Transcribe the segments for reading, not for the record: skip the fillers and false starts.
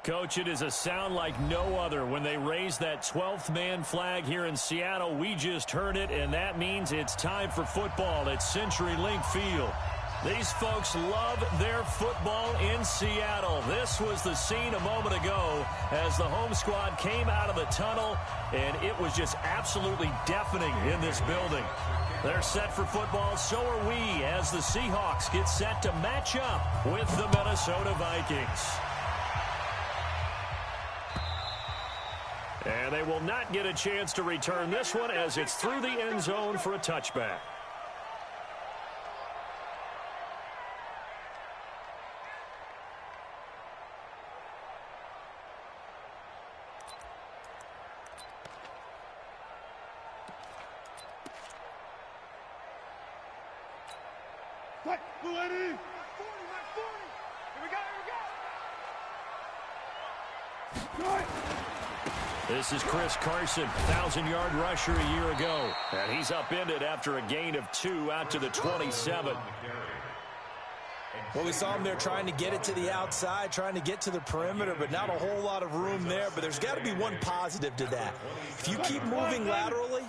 Coach, it is a sound like no other when they raise that 12th man flag here in Seattle. We just heard it, and that means it's time for football at CenturyLink Field. These folks love their football in Seattle. This was the scene a moment ago as the home squad came out of the tunnel, and it was just absolutely deafening in this building. They're set for football, so are we, as the Seahawks get set to match up with the Minnesota Vikings. And they will not get a chance to return this one as it's through the end zone for a touchback. This is Chris Carson, 1,000-yard rusher a year ago. And he's upended after a gain of 2 out to the 27. Well, we saw him there trying to get it to the outside, trying to get to the perimeter, but not a whole lot of room there. But there's got to be one positive to that. If you keep moving laterally,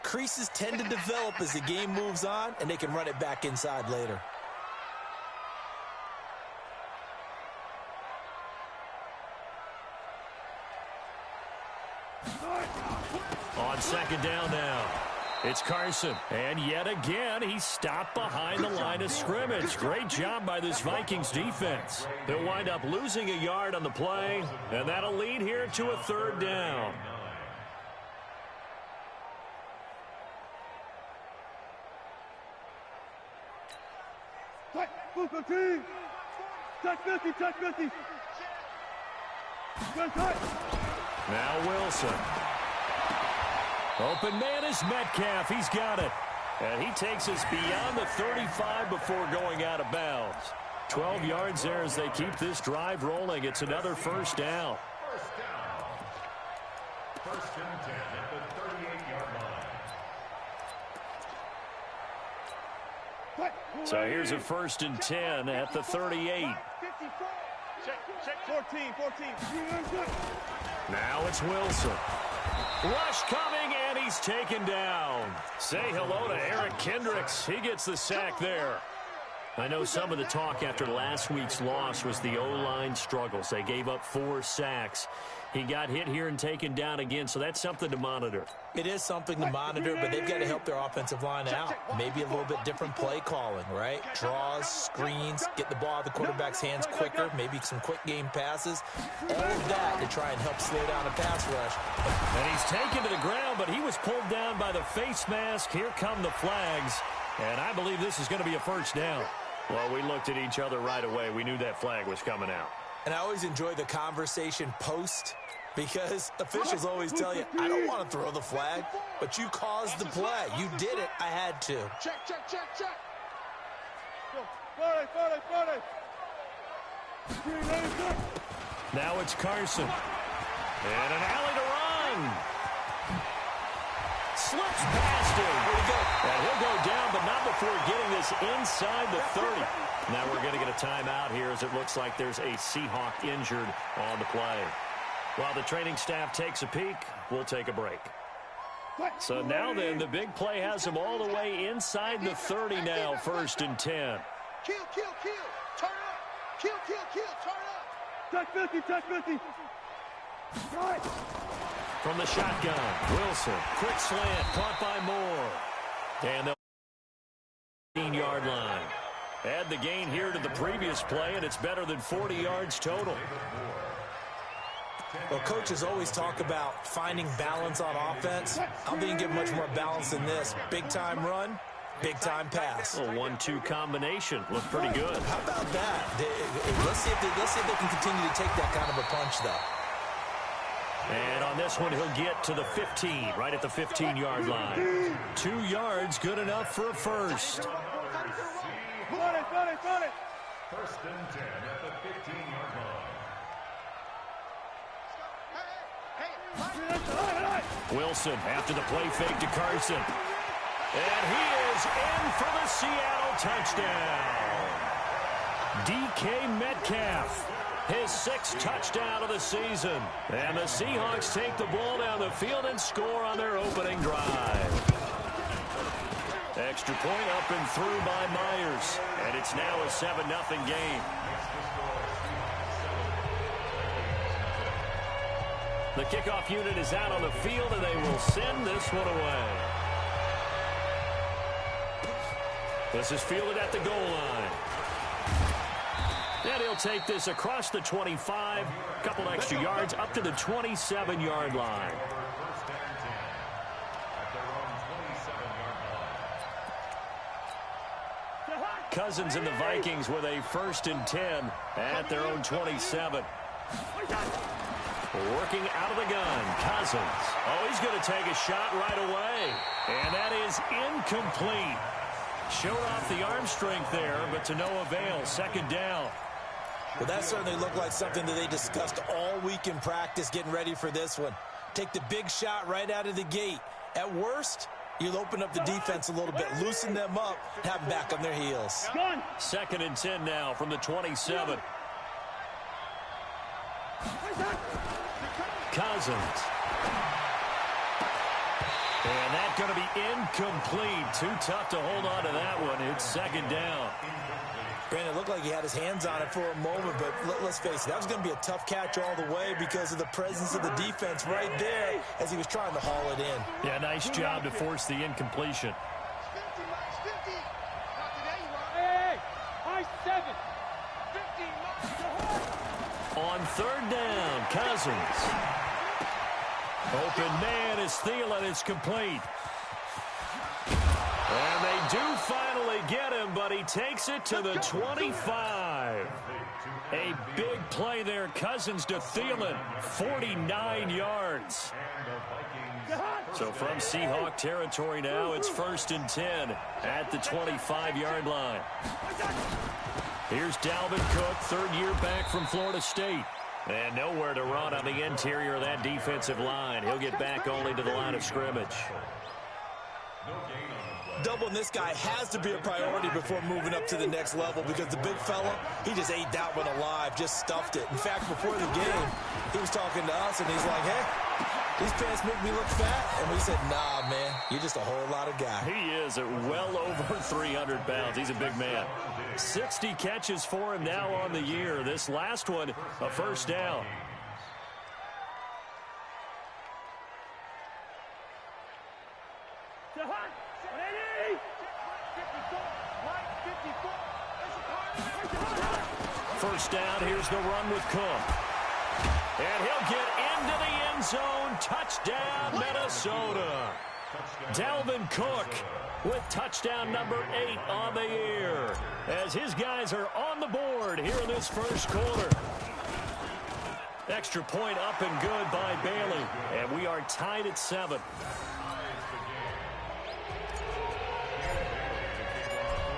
creases tend to develop as the game moves on, and they can run it back inside later. On second down now, it's Carson. And yet again, he's stopped behind the line of scrimmage. Great job by this Vikings defense. They'll wind up losing a yard on the play, and that'll lead here to a third down. Now Wilson. Open man is Metcalf. He's got it. And he takes us beyond the 35 before going out of bounds. 12 yards there as they keep this drive rolling. It's another first down. First and 10 at the 38-yard line. So here's a first and 10 at the 38. Check, 14. Now it's Wilson. Rush coming, and he's taken down. Say hello to Eric Kendricks. He gets the sack there. I know some of the talk after last week's loss was the O-line struggles. They gave up 4 sacks. He got hit here and taken down again, so that's something to monitor. It is something to monitor, but they've got to help their offensive line out. Maybe a little bit different play calling, right? Draws, screens, get the ball out of the quarterback's hands quicker, maybe some quick game passes. All of that to try and help slow down a pass rush. And he's taken to the ground, but he was pulled down by the face mask. Here come the flags, and I believe this is going to be a first down. Well, we looked at each other right away. We knew that flag was coming out. And I always enjoy the conversation post, because officials always tell you, I don't want to throw the flag, but you caused the play. You did it. I had to. Check. Now it's Carson. And an alley to run. Slips past him. Where'd he go? And he'll go down, but not before getting this inside the 30. Now we're going to get a timeout here as it looks like there's a Seahawk injured on the play. While the training staff takes a peek, we'll take a break. So now then, the big play has him all the way inside the 30 now, first and 10. Kill. Turn up. Kill. Turn up. Touch 50. Right. From the shotgun, Wilson. Quick slant, caught by Moore. And they'll 15-yard line. Add the gain here to the previous play, and it's better than 40 yards total. Well, coaches always talk about finding balance on offense. I don't think you can get much more balance than this. Big-time run, big-time pass. A 1-2 combination. Looked pretty good. How about that? Let's see if they can continue to take that kind of a punch, though. And on this one, he'll get to the 15, right at the 15-yard line. 2 yards, good enough for a first. Run it. First and 10 at the 15-yard line. Wilson after the play fake to Carson. And he is in for the Seattle touchdown. DK Metcalf, his 6th touchdown of the season. And the Seahawks take the ball down the field and score on their opening drive. Extra point up and through by Myers. And it's now a 7-0 game. The kickoff unit is out on the field, and they will send this one away. This is fielded at the goal line. And he'll take this across the 25, a couple extra yards up to the 27-yard line. Cousins and the Vikings with a 1st and 10 at their own 27. Working out of the gun, Cousins. Oh, he's going to take a shot right away. And that is incomplete. Showed off the arm strength there, but to no avail. 2nd down. Well, that certainly looked like something that they discussed all week in practice getting ready for this one. Take the big shot right out of the gate. At worst, you'll open up the defense a little bit, loosen them up, have them back on their heels. 2nd and 10 now from the 27. Cousins. And that's going to be incomplete. Too tough to hold on to that one. It's 2nd down. Brandon, it looked like he had his hands on it for a moment, but let's face it, that was going to be a tough catch all the way because of the presence of the defense right there as he was trying to haul it in. Yeah, nice job to force the incompletion. 50. Not today, Ron. Hey, 7. 50. On 3rd down, Cousins. Open man is Thielen. It's complete. And they do finally get him, but he takes it to the 25. A big play there. Cousins to Thielen. 49 yards. So from Seahawk territory now, it's 1st and 10 at the 25-yard line. Here's Dalvin Cook, 3rd year back from Florida State. And nowhere to run on the interior of that defensive line. He'll get back only to the line of scrimmage. Doubling this guy has to be a priority before moving up to the next level because the big fella, he just ate that one alive, just stuffed it. In fact, before the game, he was talking to us, and he's like, hey, these pants make me look fat. And we said, nah, man, you're just a whole lot of guy. He is at well over 300 pounds. He's a big man. 60 catches for him now on the year. This last one, a 1st down. First down, here's the run with Cook. And he'll get into the end zone. Touchdown, Minnesota. Dalvin Cook with touchdown number 8 on the year as his guys are on the board here in this 1st quarter. Extra point up and good by Bailey. And we are tied at 7.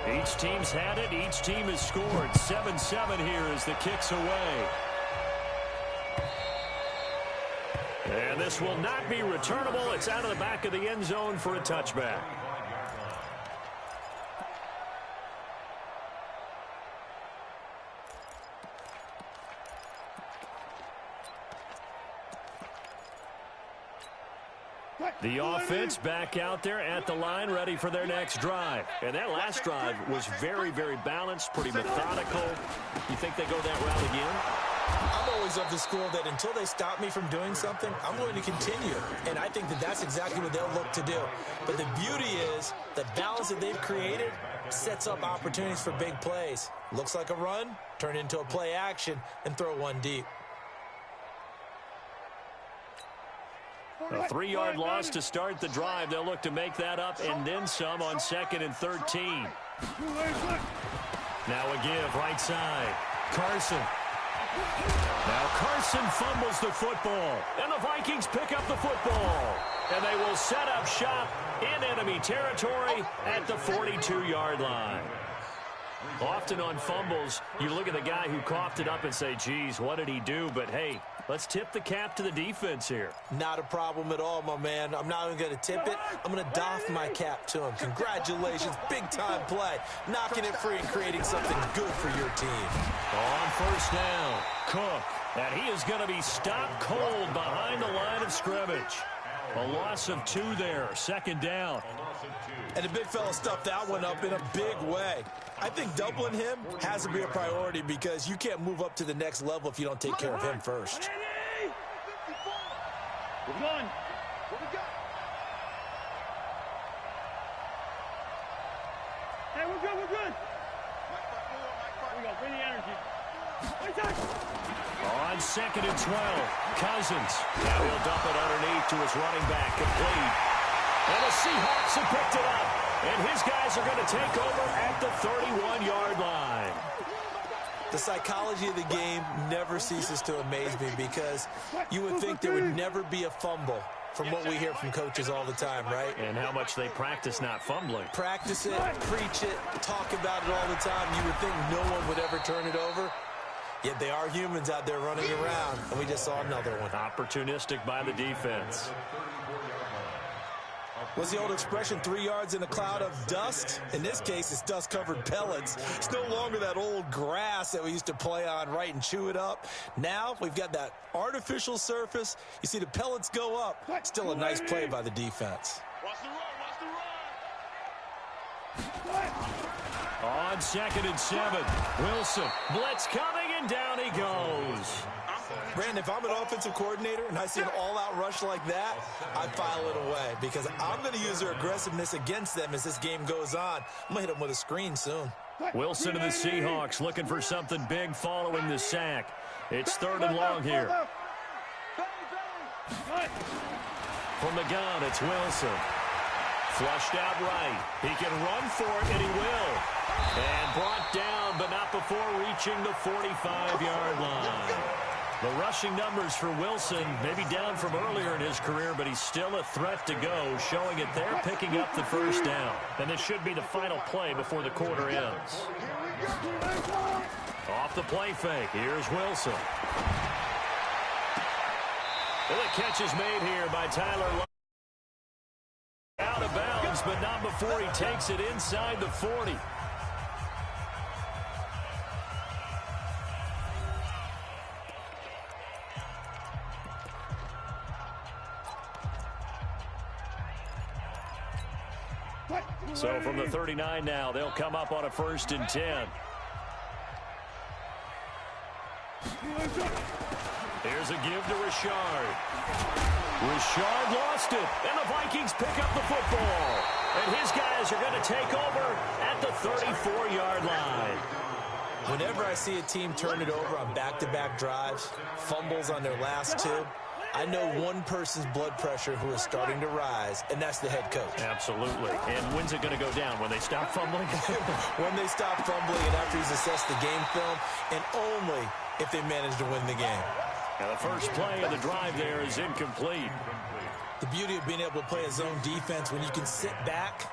Each team's had it. Each team has scored. 7-7 here as the kick's away. And this will not be returnable. It's out of the back of the end zone for a touchback. The offense back out there at the line, ready for their next drive. And that last drive was very, very balanced, pretty methodical. You think they go that route again? I'm always of the school that until they stop me from doing something, I'm going to continue. And I think that that's exactly what they'll look to do. But the beauty is the balance that they've created sets up opportunities for big plays. Looks like a run, turn it into a play action, and throw one deep. A 3-yard loss to start the drive. They'll look to make that up and then some on 2nd and 13. Now a give right side. Carson. Now Carson fumbles the football. And the Vikings pick up the football. And they will set up shop in enemy territory at the 42-yard line. Often on fumbles, you look at the guy who coughed it up and say, geez, what did he do? But, hey, let's tip the cap to the defense here. Not a problem at all, my man. I'm not even going to tip it. I'm going to doff my cap to him. Congratulations, big-time play. Knocking it free and creating something good for your team. On first down, Cook. And he is going to be stopped cold behind the line of scrimmage. A loss of 2 there, second down. And the big fella stuffed that one up in a big way. I think doubling him has to be a priority because you can't move up to the next level if you don't take care of him first. We're going. What we got? Hey, we're good, we're good. Here we go, bring the energy. On second and 12, Cousins. Now he'll dump it underneath to his running back, complete. And the Seahawks have picked it up. And his guys are going to take over at the 31-yard line. The psychology of the game never ceases to amaze me because you would think there would never be a fumble from what we hear from coaches all the time, right? And how much they practice not fumbling. Practice it, preach it, talk about it all the time. You would think no one would ever turn it over. Yet they are humans out there running around, and we just saw another one. Opportunistic by the defense. What's the old expression, 3 yards in a cloud of dust? In this case, it's dust-covered pellets. It's no longer that old grass that we used to play on, right, and chew it up. Now we've got that artificial surface. You see the pellets go up. Still a nice play by the defense. Watch the run, watch the run. On second and 7, Wilson. Blitz coming, and down he goes. Brandon, if I'm an offensive coordinator and I see an all-out rush like that, I file it away because I'm going to use their aggressiveness against them as this game goes on. I'm going to hit them with a screen soon. Wilson and the Seahawks looking for something big following the sack. It's third and long here. From the gun, it's Wilson. Flushed out right. He can run for it, and he will. And brought down, but not before reaching the 45-yard line. The rushing numbers for Wilson may be down from earlier in his career, but he's still a threat to go, showing it there, picking up the first down. And this should be the final play before the quarter ends. Off the play fake, here's Wilson. And the catch is made here by Tyler. Out of bounds, but not before he takes it inside the 40. So from the 39 now, they'll come up on a 1st and 10. Here's a give to Richard. Richard lost it, and the Vikings pick up the football. And his guys are going to take over at the 34-yard line. Whenever I see a team turn it over on back-to-back drives, fumbles on their last 2, I know one person's blood pressure who is starting to rise, and that's the head coach. Absolutely. And when's it going to go down? When they stop fumbling? When they stop fumbling and after he's assessed the game film, and only if they manage to win the game. Now the first play of the drive there is incomplete. The beauty of being able to play a zone defense when you can sit back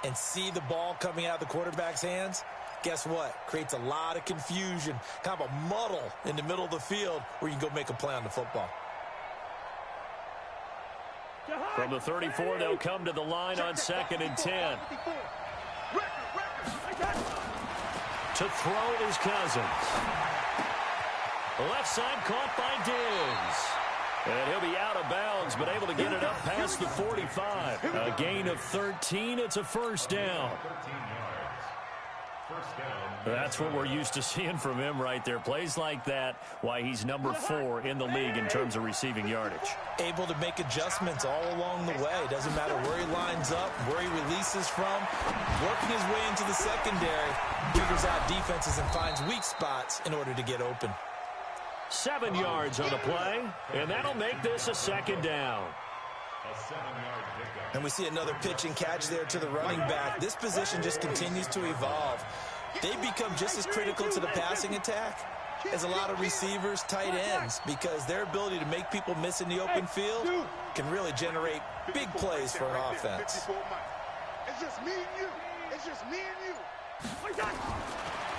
and see the ball coming out of the quarterback's hands, guess what? Creates a lot of confusion, kind of a muddle in the middle of the field where you can go make a play on the football. From the 34, they'll come to the line on 2nd and 10. To throw is Cousins. Left side caught by Diggs. And he'll be out of bounds, but able to get it up past the 45. A gain of 13. It's a first down. That's what we're used to seeing from him right there. Plays like that, why he's number 4 in the league in terms of receiving yardage. Able to make adjustments all along the way. Doesn't matter where he lines up, where he releases from. Working his way into the secondary, figures out defenses and finds weak spots in order to get open. 7 yards on the play, and that'll make this a second down. And we see another pitch and catch there to the running back. This position just continues to evolve. They become just as critical to the passing attack as a lot of receivers, tight ends, because their ability to make people miss in the open field can really generate big plays for an offense. It's just me and you. It's just me and you.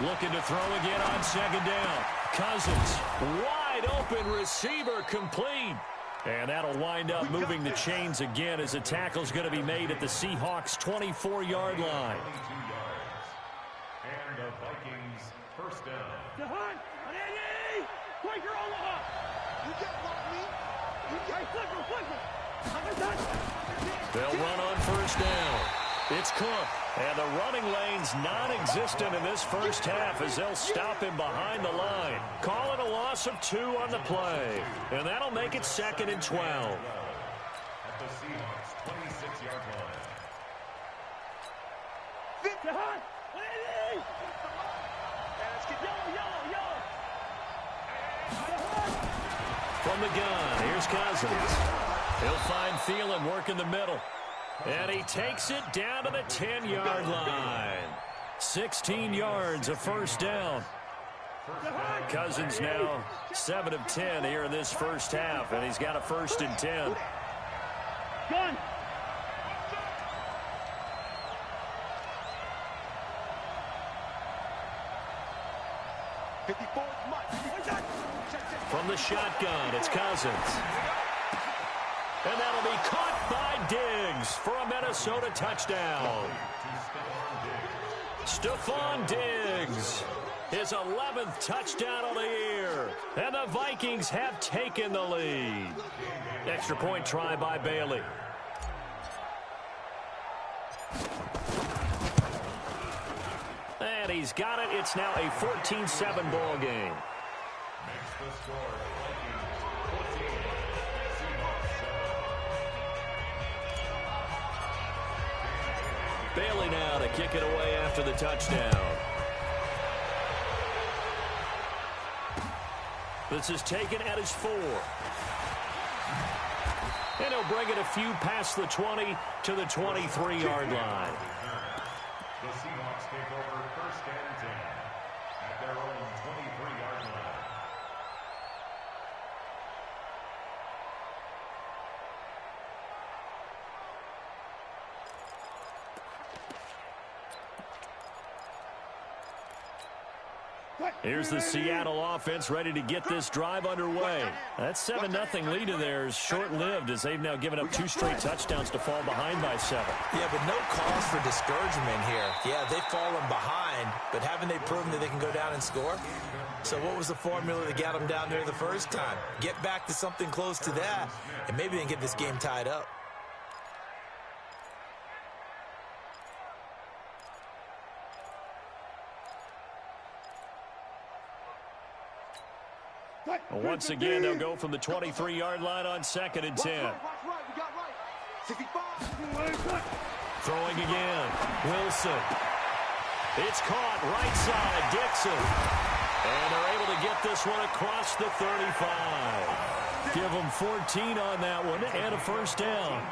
Looking to throw again on second down. Cousins, wide open receiver, complete. And that'll wind up moving the chains again as the tackle's going to be made at the Seahawks' 24-yard line. And the Vikings first down. They'll run on first down. It's Cook. And the running lane's non-existent in this first half as they'll stop him behind the line. Calling a loss of 2 on the play. And that'll make it 2nd and 12. At the Seahawks 26-yard line. From the gun, here's Cousins. He'll find Thielen working the middle. And he takes it down to the 10-yard line. 16 yards, a first down. Cousins now 7 of 10 here in this first half, and he's got a 1st and 10. Gun. From the shotgun, it's Cousins. And that'll be caught by Diggs for a Minnesota touchdown. Stephon Diggs, his 11th touchdown of the year. And the Vikings have taken the lead. Extra point try by Bailey. And he's got it. It's now a 14-7 ball game. Makes the score Vikings 14, Seahawks 7. Bailey now to kick it away after the touchdown. This is taken at his 4. And he'll bring it a few past the 20 to the 23-yard line. The Seahawks take over 1st and 10 at their own 23-yard line. Here's the Seattle offense ready to get this drive underway. That 7-0 lead of theirs short-lived as they've now given up 2 straight touchdowns to fall behind by 7. Yeah, but no cause for discouragement here. Yeah, they've fallen behind, but haven't they proven that they can go down and score? So what was the formula that got them down there the first time? Get back to something close to that, and maybe they can get this game tied up. Once again, they'll go from the 23-yard line on 2nd and 10. Throwing again. Wilson. It's caught right side. Dixon. And they're able to get this one across the 35. Give them 14 on that one and a first down.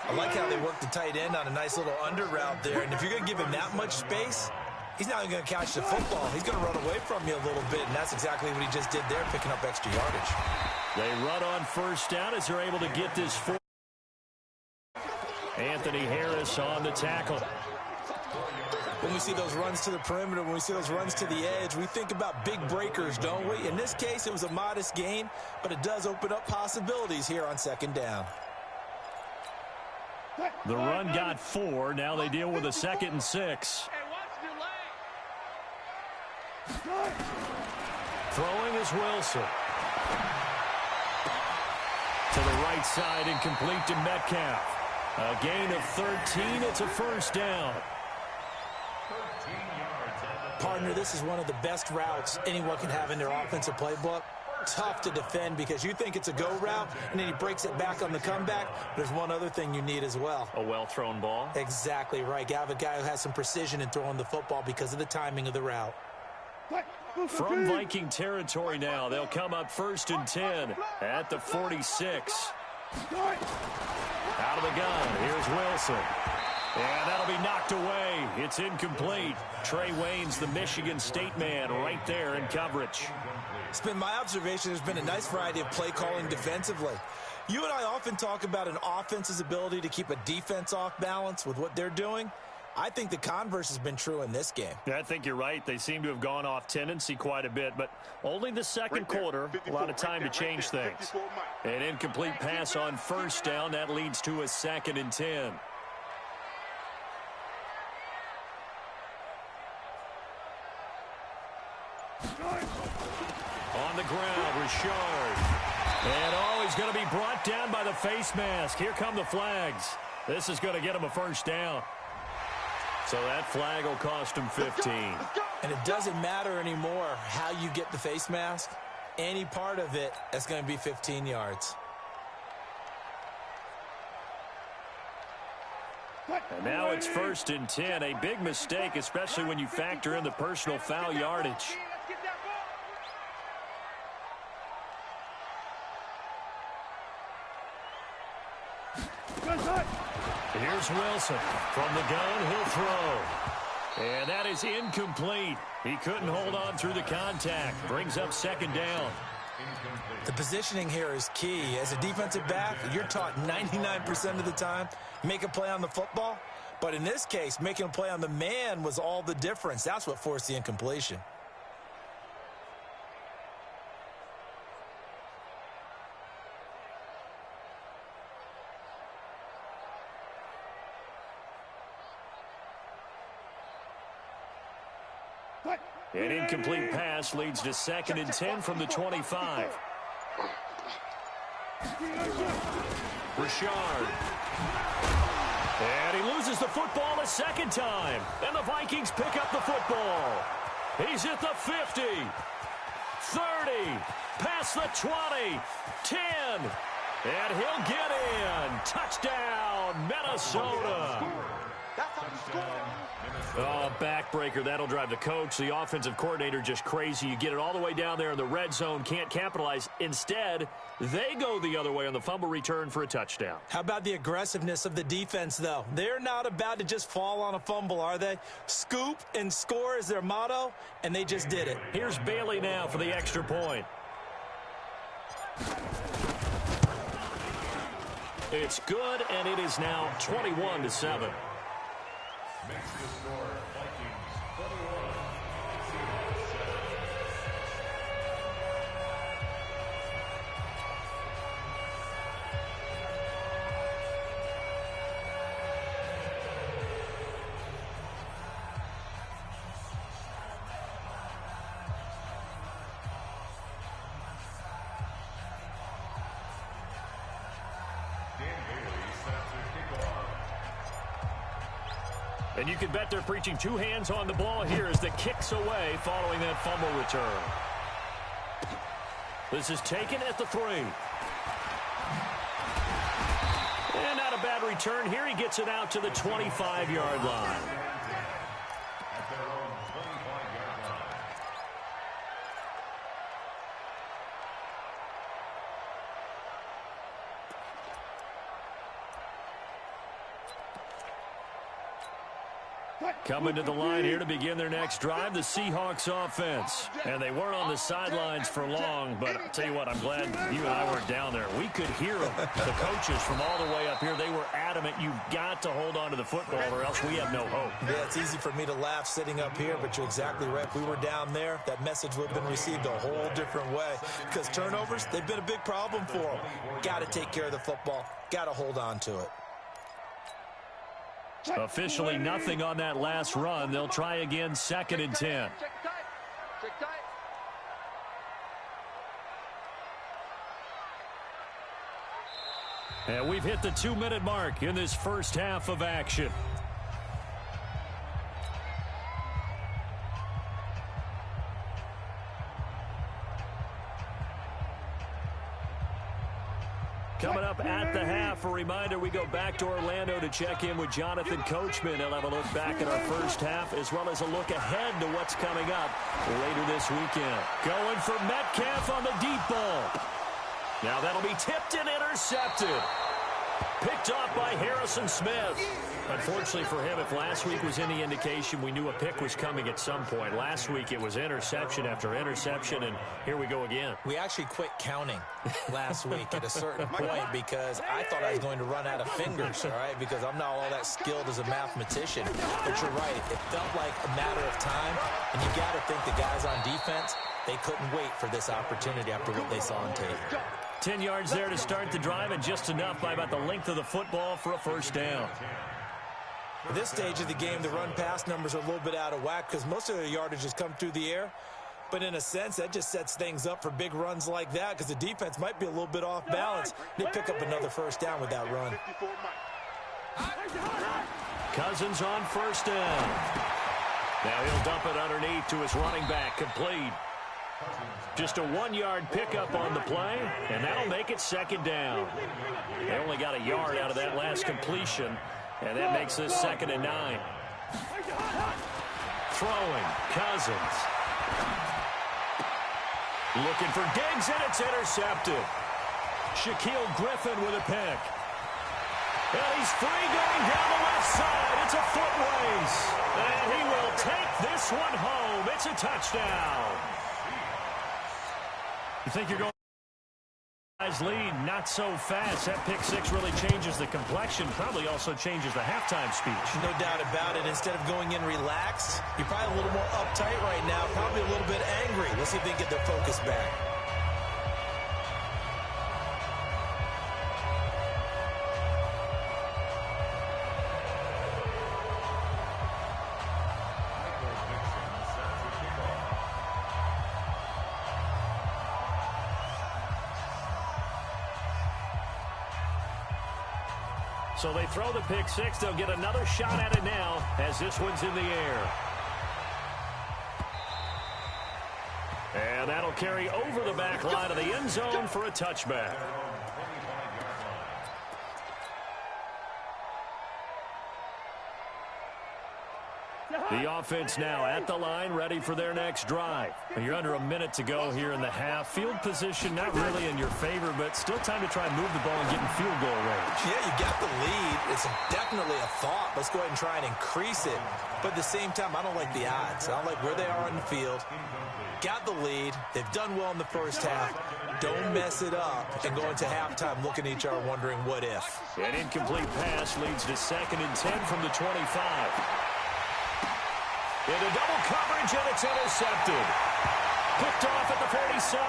I like how they work the tight end on a nice little under route there. And if you're going to give him that much space, he's not even going to catch the football. He's going to run away from you a little bit, and that's exactly what he just did there, picking up extra yardage. They run on first down as they're able to get this 4. Anthony Harris on the tackle. When we see those runs to the perimeter, when we see those runs to the edge, we think about big breakers, don't we? In this case, it was a modest gain, but it does open up possibilities here on 2nd down. The run got 4. Now they deal with a 2nd and 6. Throwing is Wilson. To the right side, incomplete to Metcalf. A gain of 13. It's a first down. Partner, this is one of the best routes anyone can have in their offensive playbook. Tough to defend because you think it's a go route, and then he breaks it back on the comeback. There's one other thing you need as well. A well-thrown ball. Exactly right. You have a guy who has some precision in throwing the football because of the timing of the route. From Viking territory now, they'll come up 1st and 10 at the 46. Out of the gun, here's Wilson. And that'll be knocked away. It's incomplete. Trey Waynes, the Michigan State man, right there in coverage. It's been my observation there's been a nice variety of play calling defensively. You and I often talk about an offense's ability to keep a defense off balance with what they're doing. I think the converse has been true in this game. Yeah, I think you're right. They seem to have gone off tendency quite a bit, but only the second quarter, a lot of time to change things. An incomplete pass on first down. That leads to a 2nd and 10. On the ground, Richard. And he's going to be brought down by the face mask. Here come the flags. This is going to get him a first down. So that flag will cost him 15. And it doesn't matter anymore how you get the face mask. Any part of it, that's going to be 15 yards. And now it's 1st and 10. A big mistake, especially when you factor in the personal foul yardage. Here's Wilson. From the gun, he'll throw. And that is incomplete. He couldn't hold on through the contact. Brings up 2nd down. The positioning here is key. As a defensive back, you're taught 99% of the time, make a play on the football. But in this case, making a play on the man was all the difference. That's what forced the incompletion. An incomplete pass leads to 2nd and 10 from the 25. Richard. And he loses the football a second time. And the Vikings pick up the football. He's at the 50. 30. Past the 20. 10. And he'll get in. Touchdown, Minnesota. Oh, backbreaker. That'll drive the coach, the offensive coordinator, just crazy. You get it all the way down there in the red zone, can't capitalize. Instead, they go the other way on the fumble return for a touchdown. How about the aggressiveness of the defense, though? They're not about to just fall on a fumble, are they? Scoop and score is their motto, and they just did it. Here's Bailey now for the extra point. It's good, and it is now 21-7. Makes the score Vikings 21, Seahawks 7. And you can bet they're preaching two hands on the ball here as the kick's away following that fumble return. This is taken at the 3. And not a bad return here. He gets it out to the 25-yard line. At their own 25-yard line. Coming to the line here to begin their next drive, the Seahawks offense. And they weren't on the sidelines for long, but I'll tell you what, I'm glad you and I weren't down there. We could hear them, the coaches from all the way up here. They were adamant, you've got to hold on to the football or else we have no hope. Yeah, it's easy for me to laugh sitting up here, but you're exactly right. If we were down there, that message would have been received a whole different way. Because turnovers, they've been a big problem for them. Got to take care of the football. Got to hold on to it. Officially nothing on that last run. They'll try again, 2nd and 10. And we've hit the 2-minute mark in this first half of action. Coming up at the half, a reminder, we go back to Orlando to check in with Jonathan Coachman. He'll have a look back at our first half as well as a look ahead to what's coming up later this weekend. Going for Metcalf on the deep ball. Now that'll be tipped and intercepted. Picked off by Harrison Smith. Unfortunately for him, if last week was any indication, we knew a pick was coming at some point. Last week it was interception after interception, and here we go again. We actually quit counting last week at a certain point because I thought I was going to run out of fingers, all right, because I'm not all that skilled as a mathematician. But you're right. It felt like a matter of time, and you got to think the guys on defense, they couldn't wait for this opportunity after what they saw on tape. 10 yards there to start the drive, and just enough by about the length of the football for a first down. At this stage of the game, the run-pass numbers are a little bit out of whack because most of their yardage has come through the air. But in a sense, that just sets things up for big runs like that because the defense might be a little bit off balance. They pick up another first down with that run. Cousins on first down. Now he'll dump it underneath to his running back, complete. Just a 1-yard pickup on the play, and that'll make it second down. They only got a yard out of that last completion, and that makes this 2nd and 9. Throwing, Cousins. Looking for Diggs, and it's intercepted. Shaquille Griffin with a pick. And he's free going down the left side. It's a foot race. And he will take this one home. It's a touchdown. You think you're going to lead? Not so fast. That pick six really changes the complexion. Probably also changes the halftime speech. No doubt about it. Instead of going in relaxed, you're probably a little more uptight right now. Probably a little bit angry. Let's see if they can get their focus back. So they throw the pick six. They'll get another shot at it now as this one's in the air. And that'll carry over the back line of the end zone for a touchback. The offense now at the line, ready for their next drive. And you're under a minute to go here in the half. Field position not really in your favor, but still time to try and move the ball and get in field goal range. Yeah, you got the lead. It's definitely a thought. Let's go ahead and try and increase it. But at the same time, I don't like the odds. I don't like where they are on the field. Got the lead. They've done well in the first half. Don't mess it up and go into halftime looking at each other wondering what if. An incomplete pass leads to 2nd and 10 from the 25. Into double coverage, and it's intercepted. Picked off at the 47.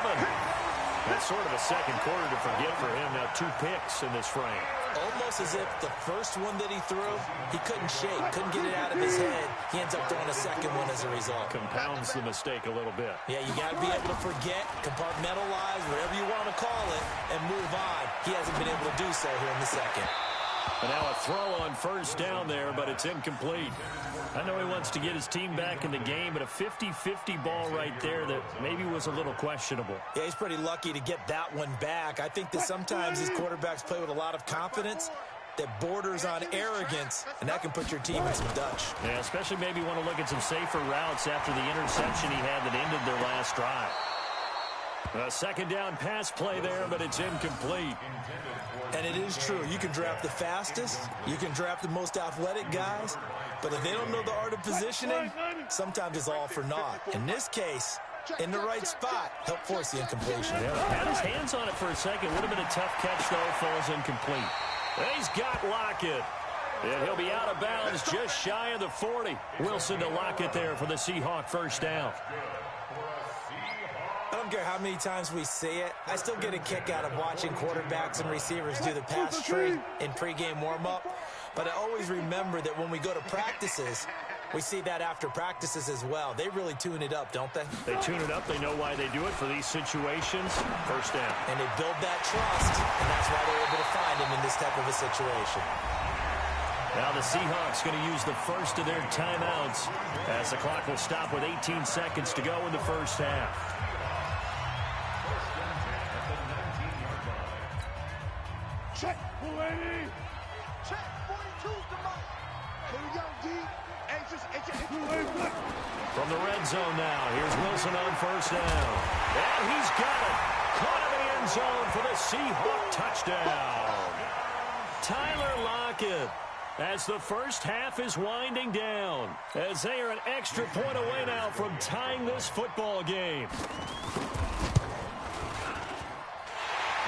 That's sort of a second quarter to forget for him. Now 2 picks in this frame. Almost as if the first one that he threw, he couldn't shake, couldn't get it out of his head. He ends up throwing a second one as a result. Compounds the mistake a little bit. Yeah, you got to be able to forget, compartmentalize, whatever you want to call it, and move on. He hasn't been able to do so here in the second. And now a throw on first down there, but it's incomplete. I know he wants to get his team back in the game, but a 50-50 ball right there that maybe was a little questionable. Yeah, he's pretty lucky to get that one back. I think that sometimes these quarterbacks play with a lot of confidence that borders on arrogance, and that can put your team in some Dutch. Yeah, especially maybe want to look at some safer routes after the interception he had that ended their last drive. A second down pass play there, but it's incomplete. And it is true. You can draft the fastest. You can draft the most athletic guys. But if they don't know the art of positioning, sometimes it's all for naught. In this case, in the right spot, help force the incompletion. Yeah, had his hands on it for a second. Would have been a tough catch, though. Falls incomplete. And he's got Lockett. And he'll be out of bounds just shy of the 40. Wilson to Lockett there for the Seahawk first down. I don't care how many times we see it. I still get a kick out of watching quarterbacks and receivers do the pass tree in pregame warm-up. But I always remember that when we go to practices, we see that after practices as well. They really tune it up, don't they? They tune it up. They know why they do it for these situations. First down. And they build that trust, and that's why they're able to find him in this type of a situation. Now the Seahawks going to use the first of their timeouts as the clock will stop with 18 seconds to go in the first half. Check, 480. Check, 42's the mark. Here we go, D. From the red zone now, here's Wilson on first down. And he's got it. Caught in the end zone for the Seahawk touchdown. Tyler Lockett. as the first half is winding down, as they are an extra point away now from tying this football game.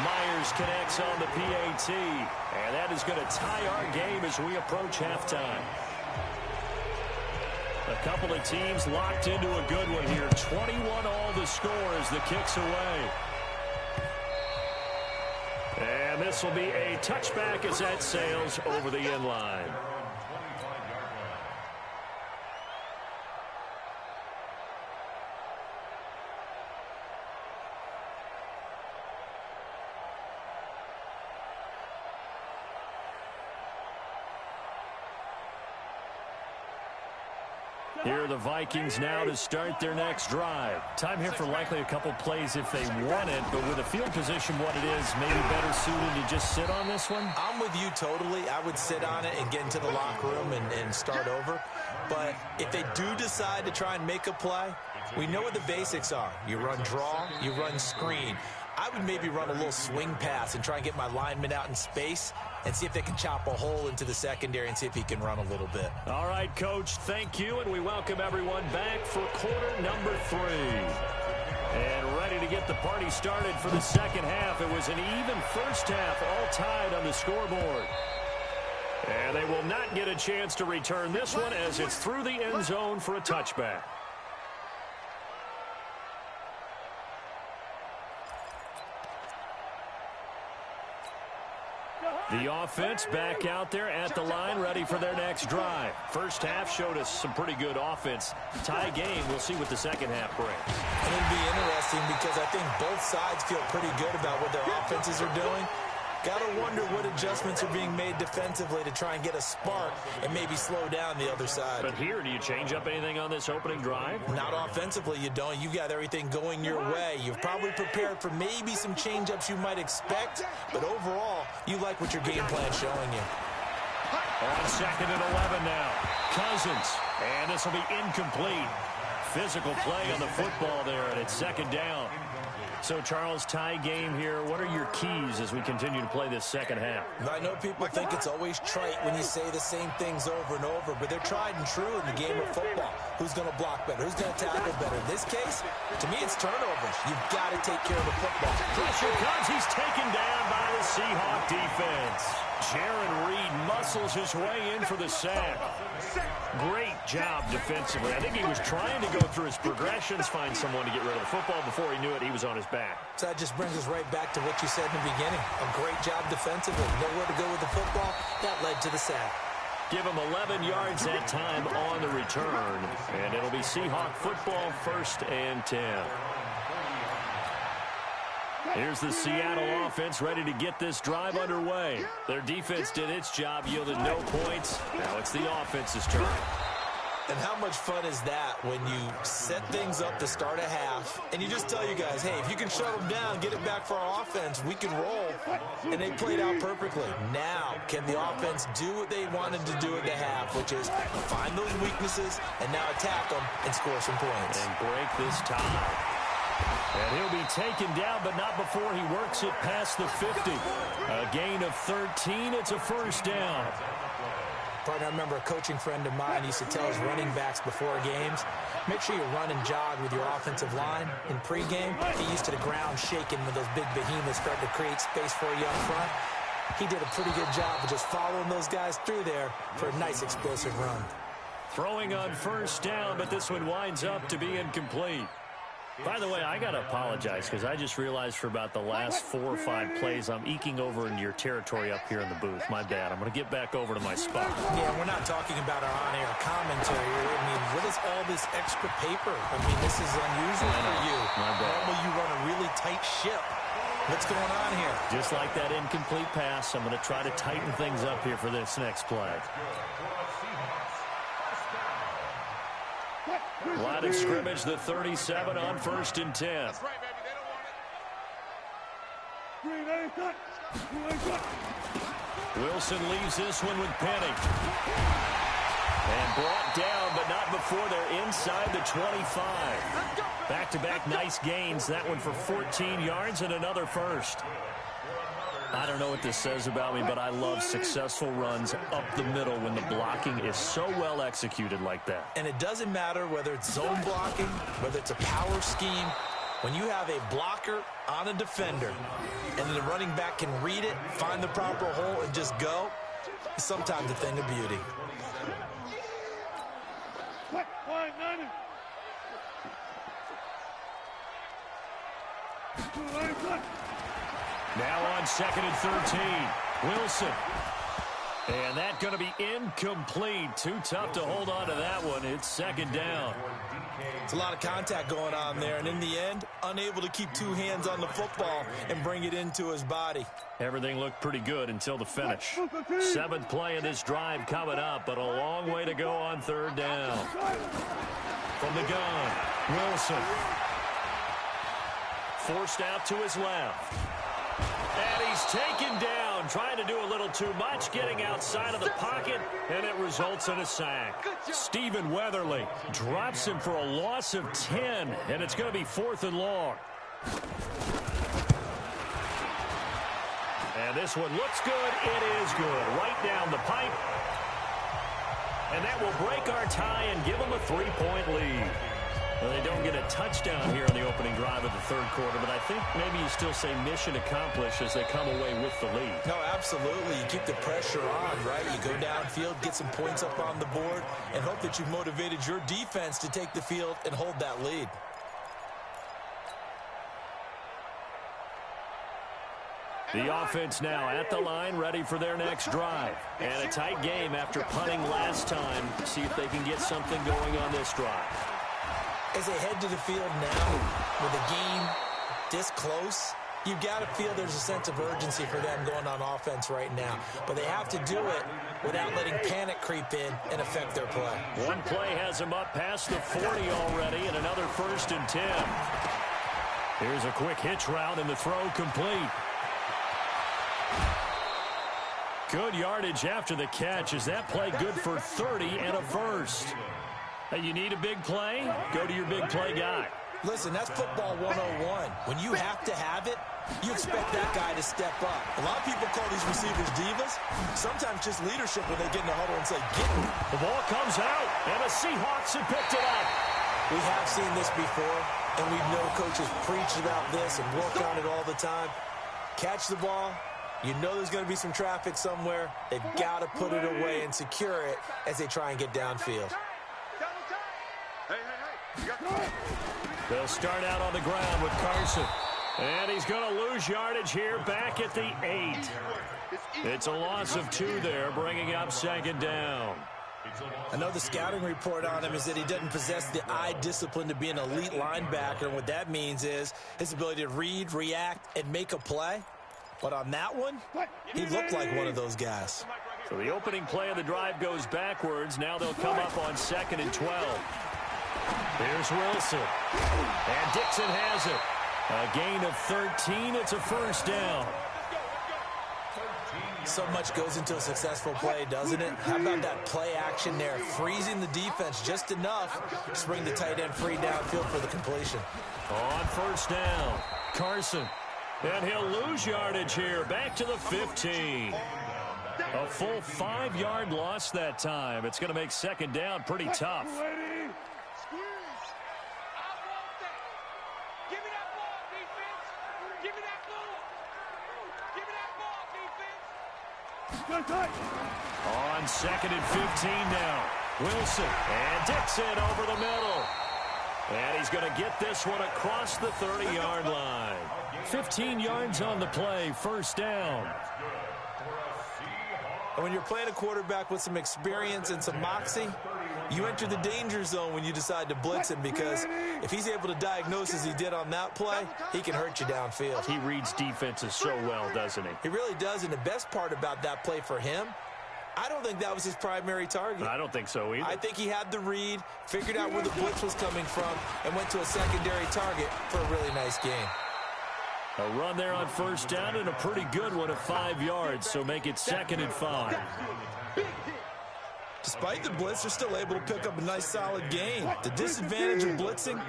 Myers connects on the PAT, and that is going to tie our game as we approach halftime. A couple of teams locked into a good one here. 21 all the score as the kick's away. And this will be a touchback as that sails over the end line. Here are the Vikings now to start their next drive. Time here for likely a couple plays if they want it, but with the field position what it is, maybe better suited to just sit on this one? I'm with you totally. I would sit on it and get into the locker room and start over. But if they do decide to try and make a play, we know what the basics are. You run draw, you run screen. I would maybe run a little swing pass and try and get my lineman out in space and see if they can chop a hole into the secondary and see if he can run a little bit. All right, Coach, thank you, and we welcome everyone back for quarter number 3. And ready to get the party started for the second half. It was an even first half, all tied on the scoreboard. And they will not get a chance to return this one as it's through the end zone for a touchback. The offense back out there at the line, ready for their next drive. First half showed us some pretty good offense. Tie game, we'll see what the second half brings. And it'll be interesting because I think both sides feel pretty good about what their offenses are doing. Got to wonder what adjustments are being made defensively to try and get a spark and maybe slow down the other side. But here, do you change up anything on this opening drive? Not offensively, you don't. You got everything going your way. You've probably prepared for maybe some change-ups you might expect, but overall, you like what your game plan's showing you. On 2nd and 11 now. Cousins, and this will be incomplete. Physical play on the football there, and it's 2nd down. So, Charles, tie game here. What are your keys as we continue to play this second half? I know people think it's always trite when you say the same things over and over, but they're tried and true in the game of football. Who's going to block better? Who's going to tackle better? In this case, to me, it's turnovers. You've got to take care of the football. Pressure comes. He's taken down by the Seahawks defense. Jaron Reed muscles his way in for the sack. Great job defensively. I think he was trying to go through his progressions, find someone to get rid of the football. Before he knew it, he was on his back. So that just brings us right back to what you said in the beginning. A great job defensively. Nowhere to go with the football. That led to the sack. Give him 11 yards that time on the return. And it'll be Seahawk football, 1st and 10. Here's the Seattle offense ready to get this drive underway. Their defense did its job, yielded no points. Now it's the offense's turn. And how much fun is that when you set things up to start a half, and you just tell you guys, hey, if you can shut them down, get it back for our offense, we can roll. And they played out perfectly. Now, can the offense do what they wanted to do at the half, which is find those weaknesses and now attack them and score some points. And break this tie. And he'll be taken down, but not before he works it past the 50. A gain of 13. It's a 1st down. Partner, I remember a coaching friend of mine used to tell his running backs before games, make sure you run and jog with your offensive line. In pregame, get used to the ground shaking when those big behemoths start to create space for you up front. He did a pretty good job of just following those guys through there for a nice explosive run. Throwing on 1st down, but this one winds up to be incomplete. By the way, I got to apologize because I just realized for about the last 4 or 5 plays I'm eking over into your territory up here in the booth. My bad. I'm going to get back over to my spot. Yeah, we're not talking about our on-air commentary. I mean, what is all this extra paper? I mean, this is unusual for you. My bad. Normally you run a really tight ship. What's going on here? Just like that incomplete pass, I'm going to try to tighten things up here for this next play. Line of scrimmage, the 37 on 1st and 10. That's right, baby. They don't want it. Wilson leaves this one with Penning. And brought down, but not before they're inside the 25. Back-to-back nice gains. That one for 14 yards and another 1st. I don't know what this says about me, but I love successful runs up the middle when the blocking is so well executed like that. And it doesn't matter whether it's zone blocking, whether it's a power scheme. When you have a blocker on a defender and the running back can read it, find the proper hole, and just go, it's sometimes a thing of beauty. Now on 2nd and 13, Wilson. And that's going to be incomplete. Too tough to hold on to that one. It's 2nd down. It's a lot of contact going on there, and in the end, unable to keep two hands on the football and bring it into his body. Everything looked pretty good until the finish. 7th play of this drive coming up, but a long way to go on 3rd down. From the gun, Wilson. Forced out to his left. And he's taken down, trying to do a little too much, getting outside of the pocket, and it results in a sack. Stephen Weatherly drops him for a loss of 10, and it's going to be 4th and long. And this one looks good. It is good. Right down the pipe. And that will break our tie and give them a 3-point lead. Well, they don't get a touchdown here on the opening drive of the 3rd quarter, but I think maybe you still say mission accomplished as they come away with the lead. No, absolutely. You keep the pressure on, right? You go downfield, get some points up on the board, and hope that you've motivated your defense to take the field and hold that lead. The offense now at the line, ready for their next drive. And a tight game after punting last time. See if they can get something going on this drive. As they head to the field now with a game this close, you've got to feel there's a sense of urgency for them going on offense right now. But they have to do it without letting panic creep in and affect their play. One play has them up past the 40 already, and another 1st and 10. Here's a quick hitch route, and the throw complete. Good yardage after the catch. Is that play good for 30 and a first? Hey, you need a big play? Go to your big play guy. Listen, that's football 101. When you have to have it, you expect that guy to step up. A lot of people call these receivers divas. Sometimes just leadership when they get in the huddle and say, get me. The ball comes out, and the Seahawks have picked it up. We have seen this before, and we know coaches preach about this and work on it all the time. Catch the ball. You know there's going to be some traffic somewhere. They've got to put it away and secure it as they try and get downfield. They'll start out on the ground with Carson. And he's going to lose yardage here back at the 8. It's a loss of 2 there, bringing up 2nd down. I know the scouting report on him is that he doesn't possess the eye discipline to be an elite linebacker. And what that means is his ability to read, react, and make a play. But on that one, he looked like one of those guys. So the opening play of the drive goes backwards. Now they'll come up on 2nd and 12. Here's Wilson. And Dixon has it. A gain of 13. It's a 1st down. So much goes into a successful play, doesn't it? How about that play action there? Freezing the defense just enough to bring the tight end free downfield for the completion. On 1st down, Carson. And he'll lose yardage here. Back to the 15. A full 5-yard loss that time. It's going to make 2nd down pretty tough. On 2nd and 15 now. Wilson and Dixon over the middle. And he's going to get this one across the 30-yard line. 15 yards on the play, 1st down. And when you're playing a quarterback with some experience and some moxie, you enter the danger zone when you decide to blitz him, because if he's able to diagnose as he did on that play, he can hurt you downfield. He reads defenses so well, doesn't he? He really does, and the best part about that play for him, I don't think that was his primary target. I don't think so either. I think he had the read, figured out where the blitz was coming from, and went to a secondary target for a really nice gain. A run there on 1st down, and a pretty good one at 5 yards, so make it 2nd and 5. Despite the blitz, they're still able to pick up a nice, solid gain. The disadvantage of blitzing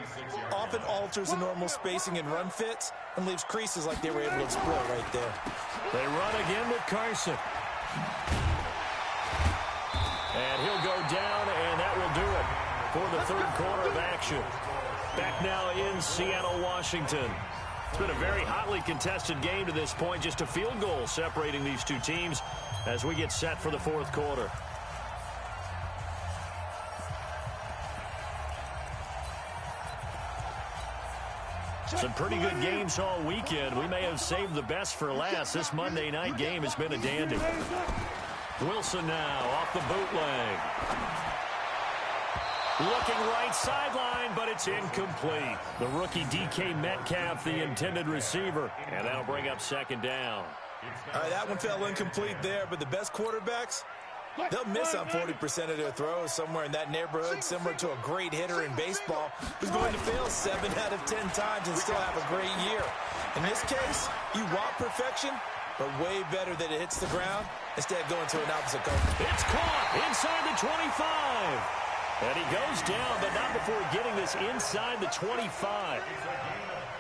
often alters the normal spacing and run fits and leaves creases like they were able to exploit right there. They run again with Carson. And he'll go down, and that will do it for the third quarter of action. Back now in Seattle, Washington. It's been a very hotly contested game to this point. Just a field goal separating these two teams as we get set for the fourth quarter. Some pretty good games all weekend. We may have saved the best for last. This Monday night game has been a dandy. Wilson now off the bootleg. Looking right sideline, but it's incomplete. The rookie DK Metcalf, the intended receiver. And that'll bring up second down. All right, that one fell incomplete there, but the best quarterbacks, they'll miss on 40% of their throws, somewhere in that neighborhood, similar to a great hitter in baseball who's going to fail 7 out of 10 times and still have a great year. In this case, you want perfection, but way better that it hits the ground instead of going to an opposite coach. It's caught inside the 25. And he goes down, but not before getting this inside the 25.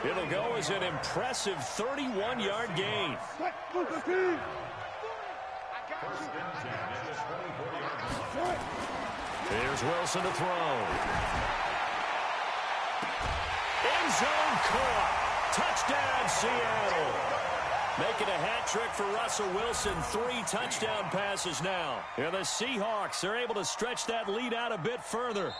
It'll go as an impressive 31-yard gain. Here's Wilson to throw. End zone caught. Touchdown, Seattle. Making a hat trick for Russell Wilson. 3 touchdown passes now. And the Seahawks, they're able to stretch that lead out a bit further.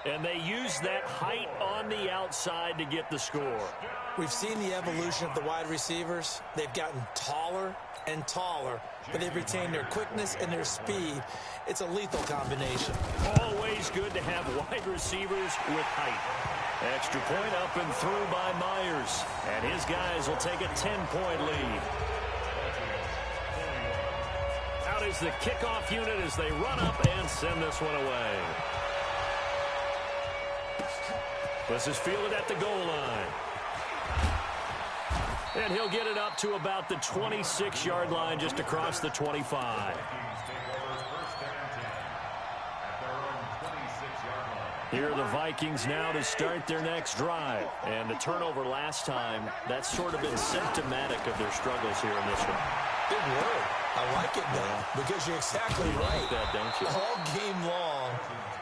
And they use that height on the outside to get the score. We've seen the evolution of the wide receivers. They've gotten taller and taller, but they've retained their quickness and their speed. It's a lethal combination. Always good to have wide receivers with height. Extra point up and through by Myers. And his guys will take a 10-point lead. Out is the kickoff unit as they run up and send this one away. This is fielded at the goal line. And he'll get it up to about the 26-yard line, just across the 25. Here are the Vikings now to start their next drive. And the turnover last time, that's sort of been symptomatic of their struggles here in this one. Good word. I like it, though, because you're exactly right. Like that, don't you? All game long,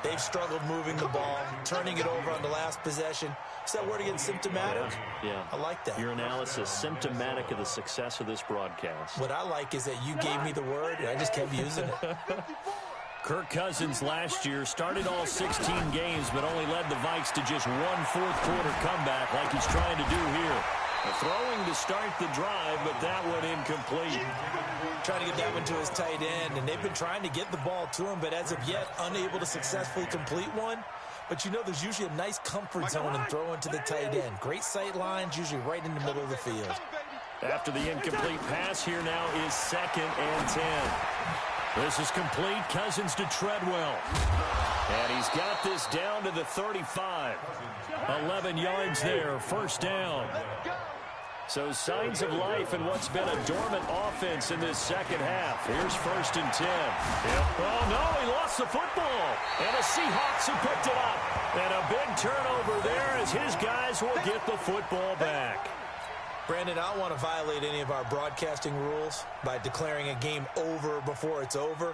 they've struggled moving the ball, turning it over on the last possession. Is that word again, symptomatic? Yeah. I like that. Your analysis, symptomatic of the success of this broadcast. What I like is that you gave me the word, and I just kept using it. Kirk Cousins last year started all 16 games, but only led the Vikes to just one fourth-quarter comeback like he's trying to do here. Throwing to start the drive, but that one incomplete. Trying to get that one to his tight end, and they've been trying to get the ball to him, but as of yet, unable to successfully complete one. But you know there's usually a nice comfort zone in throwing to the tight end. Great sight lines, usually right in the middle of the field. After the incomplete pass, here now is 2nd and 10. This is complete. Cousins to Treadwell. And he's got this down to the 35. 11 yards there, first down. So signs of life in what's been a dormant offense in this second half. Here's 1st and 10. Oh, no, he lost the football. And the Seahawks have picked it up. And a big turnover there as his guys will get the football back. Brandon, I don't want to violate any of our broadcasting rules by declaring a game over before it's over.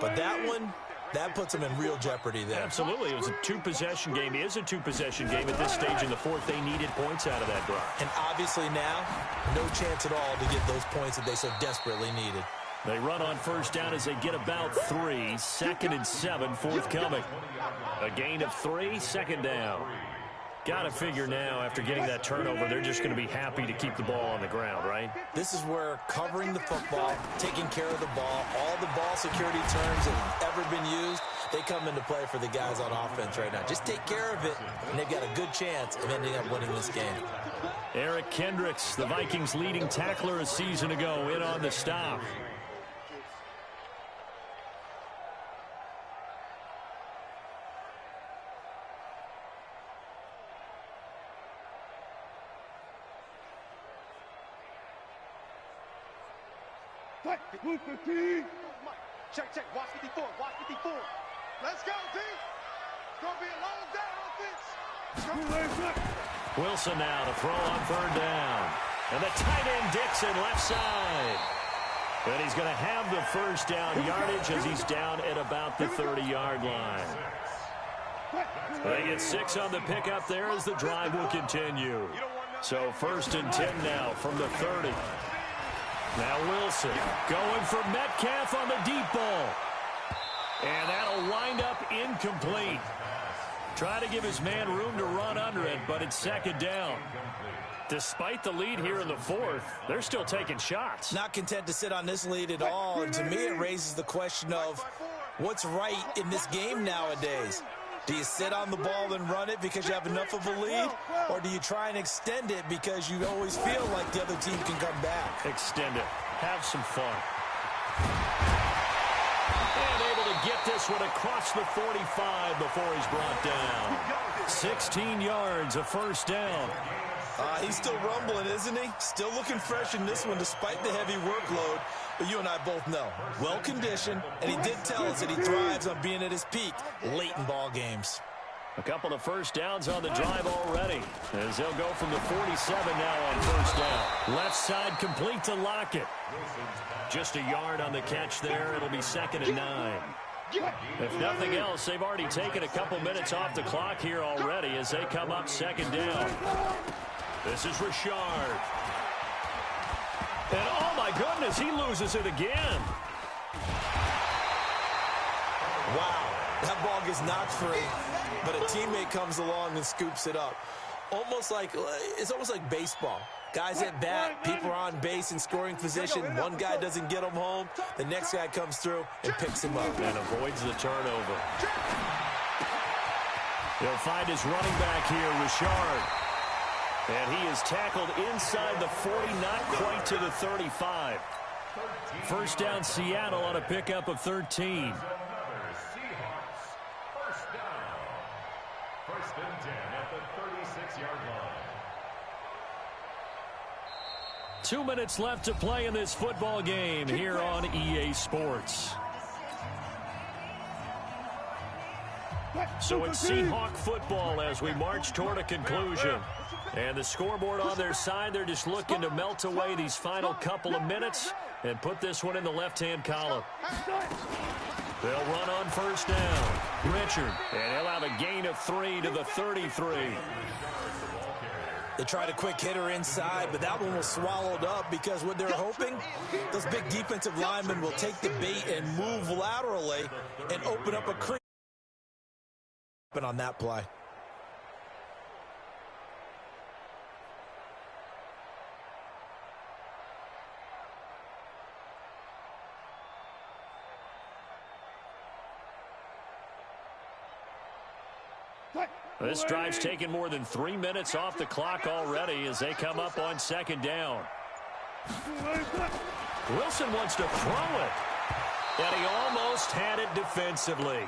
But that one, that puts them in real jeopardy there. Absolutely. It was a 2-possession game. It is a 2-possession game at this stage in the fourth. They needed points out of that drive. And obviously now, no chance at all to get those points that they so desperately needed. They run on first down as they get about 3. 2nd and 7, forthcoming. A gain of 3, second down. Got to figure now, after getting that turnover, they're just going to be happy to keep the ball on the ground, right? This is where covering the football, taking care of the ball, all the ball security terms that have ever been used, they come into play for the guys on offense right now. Just take care of it, and they've got a good chance of ending up winning this game. Eric Kendricks, the Vikings' leading tackler a season ago, in on the stop. Check, check. Watch 54. Watch 54. Let's go, D. It's going to be a long day offense. Wilson now to throw on third down. And the tight end Dixon left side. And he's going to have the first down yardage as he's down at about the 30-yard line. They get 6 on the pickup there as the drive will continue. So 1st and 10 now from the 30. Now Wilson going for Metcalf on the deep ball. And that'll wind up incomplete. Try to give his man room to run under it, but it's 2nd down. Despite the lead here in the 4th, they're still taking shots. Not content to sit on this lead at all. And to me, it raises the question of what's right in this game nowadays. Do you sit on the ball and run it because you have enough of a lead? Or do you try and extend it because you always feel like the other team can come back? Extend it. Have some fun. And able to get this one across the 45 before he's brought down. 16 yards, a first down. He's still rumbling, isn't he? Still looking fresh in this one despite the heavy workload. But you and I both know, well-conditioned, and he did tell us that he thrives on being at his peak late in ball games. A couple of first downs on the drive already, as they'll go from the 47 now on first down. Left side complete to Lockett. Just a yard on the catch there. It'll be 2nd and 9. If nothing else, they've already taken a couple minutes off the clock here already as they come up 2nd down. This is Richard. And oh my goodness, he loses it again. Wow, that ball gets knocked free, but a teammate comes along and scoops it up. It's almost like baseball. Guys at bat, people are on base in scoring position. One guy doesn't get him home. The next guy comes through and picks him up. And avoids the turnover. He'll find his running back here, Richard. And he is tackled inside the 40, not quite to the 35. First down, Seattle on a pickup of 13. Seahawks, first down. 1st and 10 at the 36-yard line. 2 minutes left to play in this football game here on EA Sports. So it's Seahawk football as we march toward a conclusion. And the scoreboard on their side, they're just looking to melt away these final couple of minutes and put this one in the left-hand column. They'll run on first down. Richard, and he'll have a gain of 3 to the 33. They tried a quick hitter inside, but that one was swallowed up because what they're hoping, those big defensive linemen will take the bait and move laterally and open up a crease on that play. This drive's taken more than 3 minutes off the clock already as they come up on 2nd down. Wilson wants to throw it. And he almost had it defensively.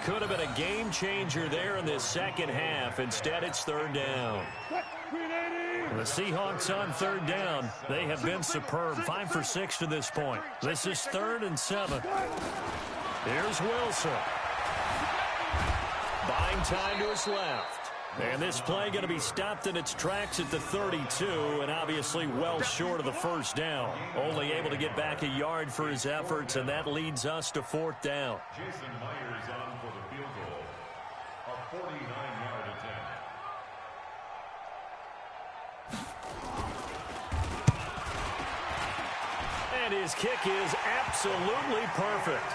Could have been a game changer there in this second half. Instead, it's 3rd down. The Seahawks on 3rd down. They have been superb. 5 for 6 to this point. This is 3rd and 7. Here's Wilson. Buying time to his left. And this play going to be stopped in its tracks at the 32, and obviously well short of the first down. Only able to get back a yard for his efforts, and that leads us to 4th down. Jason Myers on for the field goal. A 49-yard attempt. And his kick is absolutely perfect.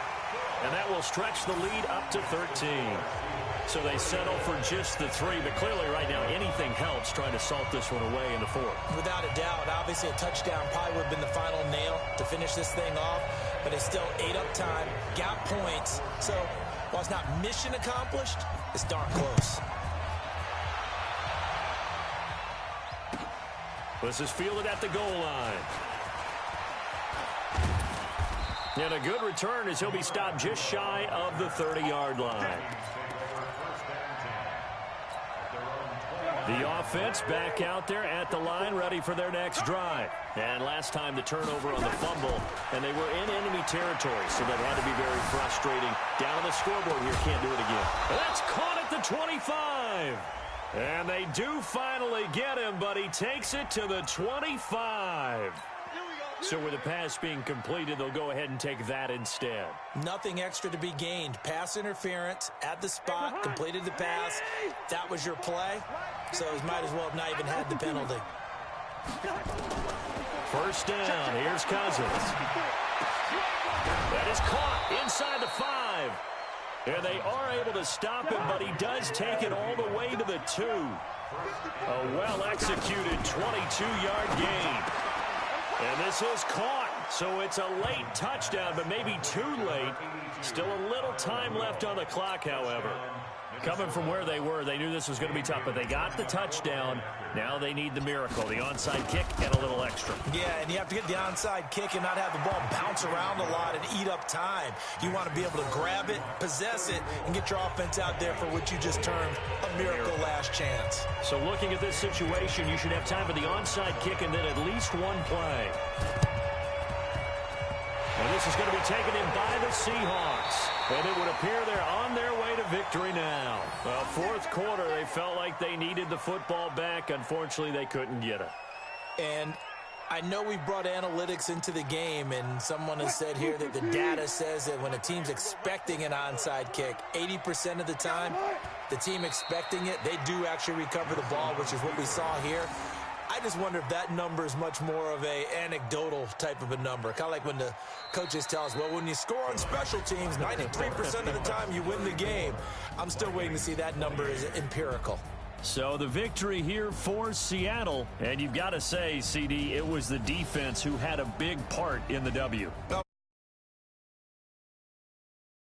And that will stretch the lead up to 13. So they settle for just the 3, but clearly right now anything helps trying to salt this one away in the 4th. Without a doubt, obviously a touchdown probably would have been the final nail to finish this thing off, but it's still 8 up time, got points. So while it's not mission accomplished, it's darn close. This is fielded at the goal line. And a good return as he'll be stopped just shy of the 30-yard line. The offense back out there at the line, ready for their next drive. And last time the turnover on the fumble, and they were in enemy territory, so that had to be very frustrating. Down on the scoreboard here, can't do it again. That's caught at the 25. And they do finally get him, but he takes it to the 25. So with the pass being completed, they'll go ahead and take that instead. Nothing extra to be gained. Pass interference at the spot, completed the pass. That was your play, so it might as well have not even had the penalty. First down, here's Cousins. That is caught inside the 5. And they are able to stop him, but he does take it all the way to the 2. A well-executed 22-yard gain. And this is caught, so it's a late touchdown, but maybe too late. Still a little time left on the clock, however. Coming from where they were, they knew this was going to be tough, but they got the touchdown. Now they need the miracle, the onside kick and a little extra. Yeah, and you have to get the onside kick and not have the ball bounce around a lot and eat up time. You want to be able to grab it, possess it, and get your offense out there for what you just termed a miracle last chance. So looking at this situation, you should have time for the onside kick and then at least one play. And this is going to be taken in by the Seahawks. And it would appear they're on their way to victory now. Well, fourth quarter, they felt like they needed the football back. Unfortunately, they couldn't get it. And I know we brought analytics into the game, and someone has said here that the data says that when a team's expecting an onside kick, 80% of the time, the team expecting it, they do actually recover the ball, which is what we saw here. I just wonder if that number is much more of a anecdotal type of a number. Kind of like when the coaches tell us, well, when you score on special teams, 93% of the time you win the game. I'm still waiting to see that number is empirical. So the victory here for Seattle. And you've got to say, CD, it was the defense who had a big part in the W.